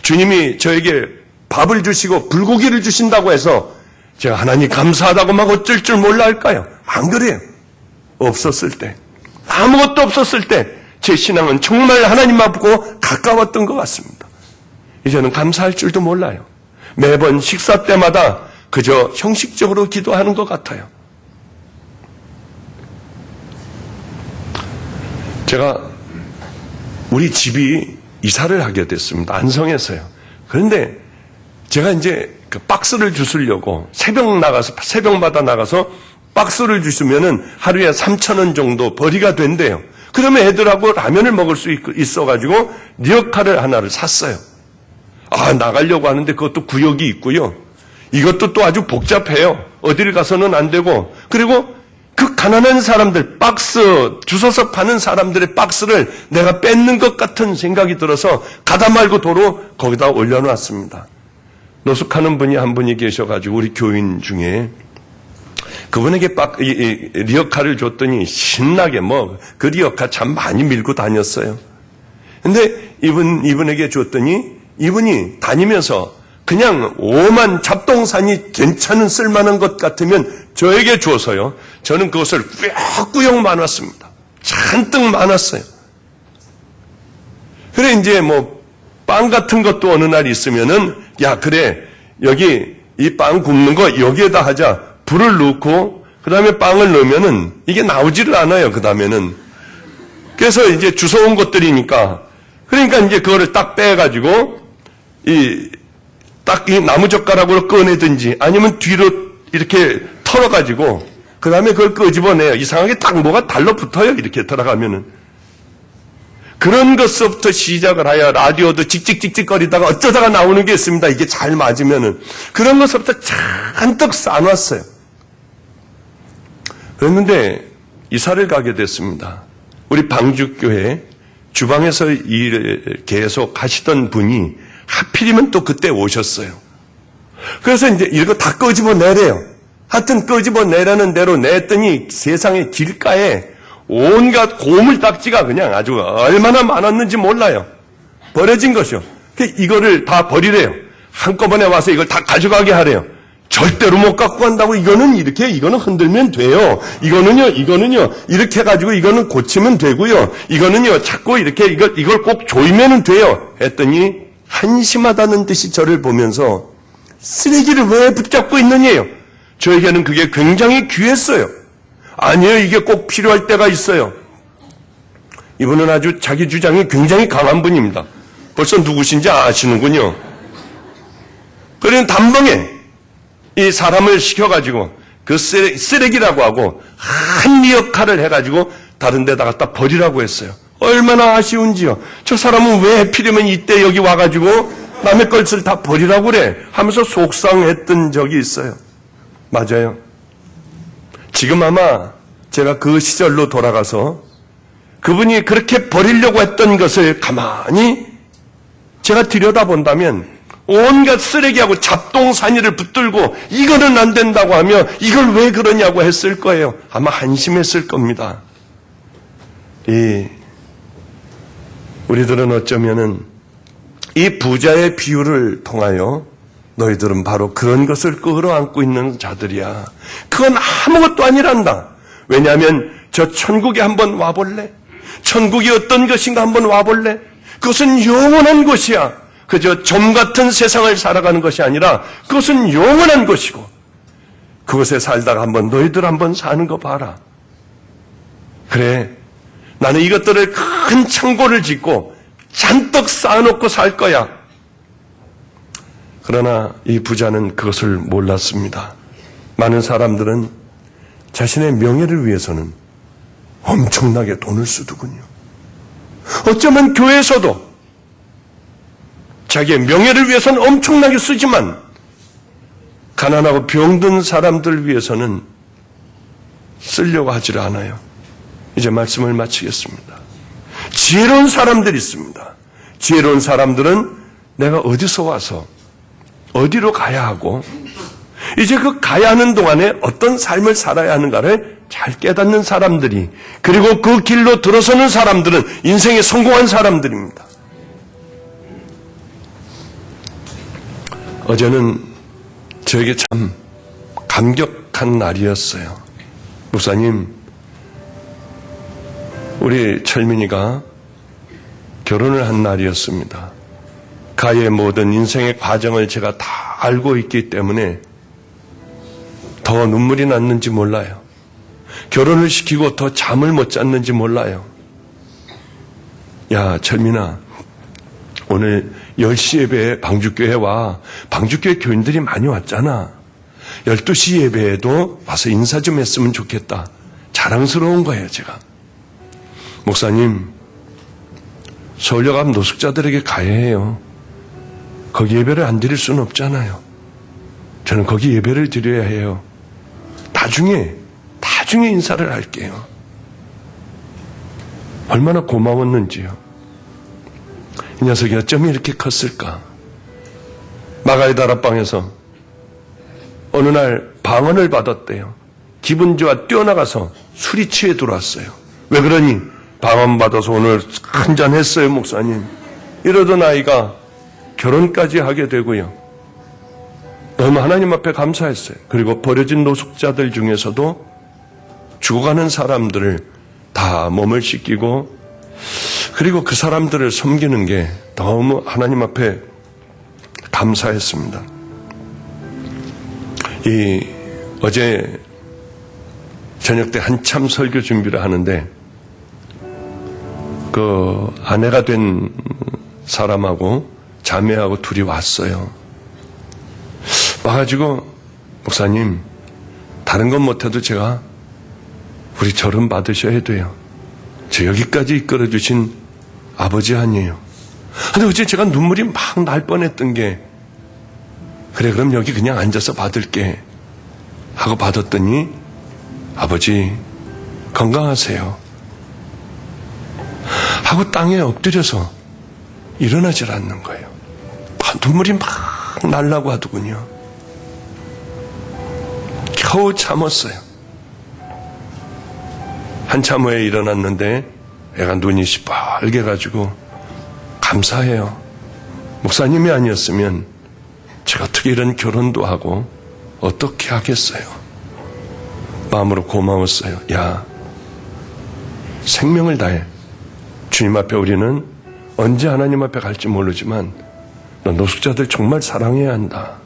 주님이 저에게 밥을 주시고 불고기를 주신다고 해서 제가 하나님 감사하다고 막 어쩔 줄 몰라 할까요? 안 그래요. 없었을 때, 아무것도 없었을 때 제 신앙은 정말 하나님 앞으로 가까웠던 것 같습니다. 이제는 감사할 줄도 몰라요. 매번 식사 때마다 그저 형식적으로 기도하는 것 같아요. 제가 우리 집이 이사를 하게 됐습니다. 안성에서요. 그런데 제가 이제 그 박스를 주시려고 새벽마다 나가서 박스를 주시면은 하루에 3,000원 정도 벌이가 된대요. 그러면 애들하고 라면을 먹을 수 있어가지고 리어카를 하나를 샀어요. 나가려고 하는데 그것도 구역이 있고요. 이것도 또 아주 복잡해요. 어디를 가서는 안 되고. 그리고 그 가난한 사람들, 박스, 주워서 파는 사람들의 박스를 내가 뺏는 것 같은 생각이 들어서 가다 말고 도로 거기다 올려놨습니다. 노숙하는 분이 한 분이 계셔가지고 우리 교인 중에 그분에게 리어카를 줬더니 신나게 그 리어카 참 많이 밀고 다녔어요. 근데 이분에게 줬더니 이분이 다니면서 그냥 오만 잡동사니 괜찮은 쓸만한 것 같으면 저에게 줘서요. 저는 그것을 꾸역꾸역 많았습니다. 잔뜩 많았어요. 그래 이제 빵 같은 것도 어느 날 있으면은 그래 여기 이 빵 굽는 거 여기에다 하자. 불을 넣고 그 다음에 빵을 넣으면은 이게 나오지를 않아요. 그 다음에는 그래서 이제 주워온 것들이니까 그러니까 이제 그거를 딱 빼가지고 이 나무젓가락으로 꺼내든지 아니면 뒤로 이렇게 털어가지고 그 다음에 그걸 끄집어내요. 이상하게 딱 뭐가 달라붙어요. 이렇게 들어가면은. 그런 것부터 시작을 하여 라디오도 찍찍찍찍거리다가 어쩌다가 나오는 게 있습니다. 이게 잘 맞으면은. 그런 것부터 잔뜩 쌓아놨어요. 그랬는데 이사를 가게 됐습니다. 우리 방주교회 주방에서 일을 계속 하시던 분이 하필이면 또 그때 오셨어요. 그래서 이제 이거 다 끄집어내래요. 하여튼 끄집어내라는 대로 냈더니 세상에 길가에 온갖 고물딱지가 그냥 아주 얼마나 많았는지 몰라요. 버려진 것이요. 이거를 다 버리래요. 한꺼번에 와서 이걸 다 가져가게 하래요. 절대로 못 갖고 간다고. 이거는 흔들면 돼요. 이거는요 이렇게 해가지고 이거는 고치면 되고요. 이거는요 자꾸 이렇게 이걸 꼭 조이면 돼요. 했더니 한심하다는 듯이 저를 보면서 쓰레기를 왜 붙잡고 있느냐요. 저에게는 그게 굉장히 귀했어요. 아니에요. 이게 꼭 필요할 때가 있어요. 이분은 아주 자기 주장이 굉장히 강한 분입니다. 벌써 누구신지 아시는군요. 그러는 단번에 이 사람을 시켜가지고 그 쓰레기라고 하고 한 역할을 해가지고 다른 데다 갖다 버리라고 했어요. 얼마나 아쉬운지요. 저 사람은 왜 하필이면 이때 여기 와가지고 남의 것을 다 버리라고 그래 하면서 속상했던 적이 있어요. 맞아요. 지금 아마 제가 그 시절로 돌아가서 그분이 그렇게 버리려고 했던 것을 가만히 제가 들여다본다면 온갖 쓰레기하고 잡동사니를 붙들고 이거는 안 된다고 하며 이걸 왜 그러냐고 했을 거예요. 아마 한심했을 겁니다. 우리들은 어쩌면은 이 부자의 비유를 통하여 너희들은 바로 그런 것을 끌어안고 있는 자들이야. 그건 아무것도 아니란다. 왜냐하면 저 천국에 한번 와볼래? 천국이 어떤 것인가 한번 와볼래? 그것은 영원한 것이야. 그저 점 같은 세상을 살아가는 것이 아니라 그것은 영원한 것이고 그것에 살다가 너희들 한번 사는 거 봐라. 그래, 나는 이것들을 큰 창고를 짓고 잔뜩 쌓아놓고 살 거야. 그러나 이 부자는 그것을 몰랐습니다. 많은 사람들은 자신의 명예를 위해서는 엄청나게 돈을 쓰더군요. 어쩌면 교회에서도 자기의 명예를 위해서는 엄청나게 쓰지만 가난하고 병든 사람들 위해서는 쓰려고 하질 않아요. 이제 말씀을 마치겠습니다. 지혜로운 사람들이 있습니다. 지혜로운 사람들은 내가 어디서 와서 어디로 가야 하고 이제 그 가야 하는 동안에 어떤 삶을 살아야 하는가를 잘 깨닫는 사람들이, 그리고 그 길로 들어서는 사람들은 인생에 성공한 사람들입니다. 어제는 저에게 참 감격한 날이었어요. 목사님, 우리 철민이가 결혼을 한 날이었습니다. 가의 모든 인생의 과정을 제가 다 알고 있기 때문에 더 눈물이 났는지 몰라요. 결혼을 시키고 더 잠을 못 잤는지 몰라요. 야, 철민아, 오늘 10시 예배에 방주교회 와. 방주교회 교인들이 많이 왔잖아. 12시 예배에도 와서 인사 좀 했으면 좋겠다. 자랑스러운 거예요, 제가. 목사님, 서울역 앞 노숙자들에게 가야 해요. 거기 예배를 안 드릴 수는 없잖아요. 저는 거기 예배를 드려야 해요. 나중에 인사를 할게요. 얼마나 고마웠는지요. 이 녀석이 어쩜 이렇게 컸을까? 마가의 다락방에서 어느 날 방언을 받았대요. 기분 좋아 뛰어나가서 술이 취해 들어왔어요. 왜 그러니? 방언 받아서 오늘 한잔 했어요, 목사님. 이러던 아이가 결혼까지 하게 되고요. 너무 하나님 앞에 감사했어요. 그리고 버려진 노숙자들 중에서도 죽어가는 사람들을 다 몸을 씻기고, 그리고 그 사람들을 섬기는 게 너무 하나님 앞에 감사했습니다. 어제 저녁 때 한참 설교 준비를 하는데 그 아내가 된 사람하고 자매하고 둘이 왔어요. 와가지고, 목사님, 다른 건 못해도 제가 우리 절은 받으셔야 돼요. 저 여기까지 이끌어주신 아버지 아니에요. 근데 어제 제가 눈물이 막 날 뻔했던 게, 그래, 그럼 여기 그냥 앉아서 받을게 하고 받았더니, 아버지 건강하세요 하고 땅에 엎드려서 일어나질 않는 거예요. 눈물이 막 날라고 하더군요. 겨우 참았어요. 한참 후에 일어났는데 애가 눈이 시뻘게 가지고 감사해요. 목사님이 아니었으면 제가 어떻게 이런 결혼도 하고 어떻게 하겠어요. 마음으로 고마웠어요. 야, 생명을 다해 주님 앞에 우리는 언제 하나님 앞에 갈지 모르지만 너 노숙자들 정말 사랑해야 한다.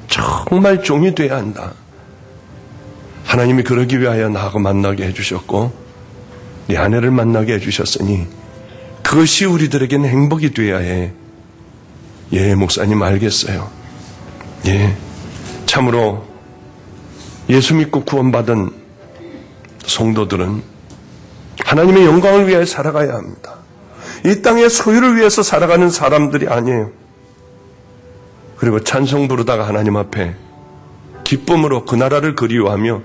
정말 종이 돼야 한다. 하나님이 그러기 위하여 나하고 만나게 해주셨고 네 아내를 만나게 해주셨으니 그것이 우리들에게는 행복이 돼야 해. 예, 목사님 알겠어요. 예, 참으로 예수 믿고 구원받은 성도들은 하나님의 영광을 위해 살아가야 합니다. 이 땅의 소유를 위해서 살아가는 사람들이 아니에요. 그리고 찬송 부르다가 하나님 앞에 기쁨으로 그 나라를 그리워하며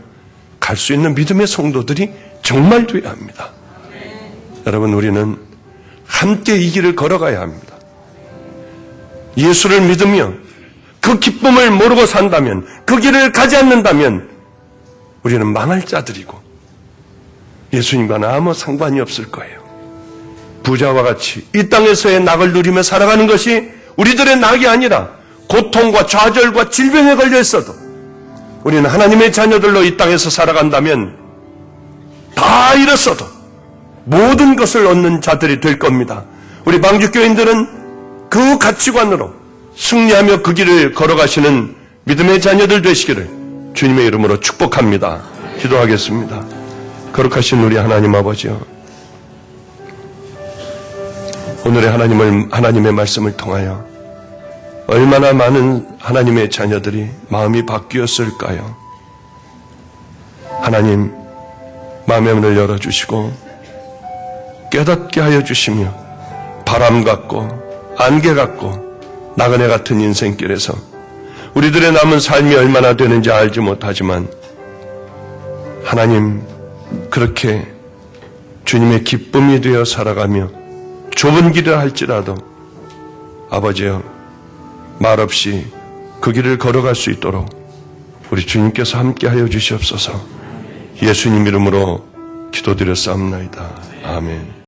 갈 수 있는 믿음의 성도들이 정말 되어야 합니다. 여러분, 우리는 함께 이 길을 걸어가야 합니다. 예수를 믿으며 그 기쁨을 모르고 산다면, 그 길을 가지 않는다면 우리는 망할 자들이고 예수님과는 아무 상관이 없을 거예요. 부자와 같이 이 땅에서의 낙을 누리며 살아가는 것이 우리들의 낙이 아니라 고통과 좌절과 질병에 걸려 있어도 우리는 하나님의 자녀들로 이 땅에서 살아간다면 다 잃었어도 모든 것을 얻는 자들이 될 겁니다. 우리 방주교인들은 그 가치관으로 승리하며 그 길을 걸어가시는 믿음의 자녀들 되시기를 주님의 이름으로 축복합니다. 기도하겠습니다. 거룩하신 우리 하나님 아버지요, 오늘의 하나님의 말씀을 통하여 얼마나 많은 하나님의 자녀들이 마음이 바뀌었을까요? 하나님, 마음의 문을 열어주시고 깨닫게 하여 주시며 바람 같고 안개 같고 나그네 같은 인생길에서 우리들의 남은 삶이 얼마나 되는지 알지 못하지만 하나님, 그렇게 주님의 기쁨이 되어 살아가며 좁은 길을 할지라도 아버지여, 말없이 그 길을 걸어갈 수 있도록 우리 주님께서 함께 하여 주시옵소서. 예수님 이름으로 기도드렸사옵나이다. 아멘.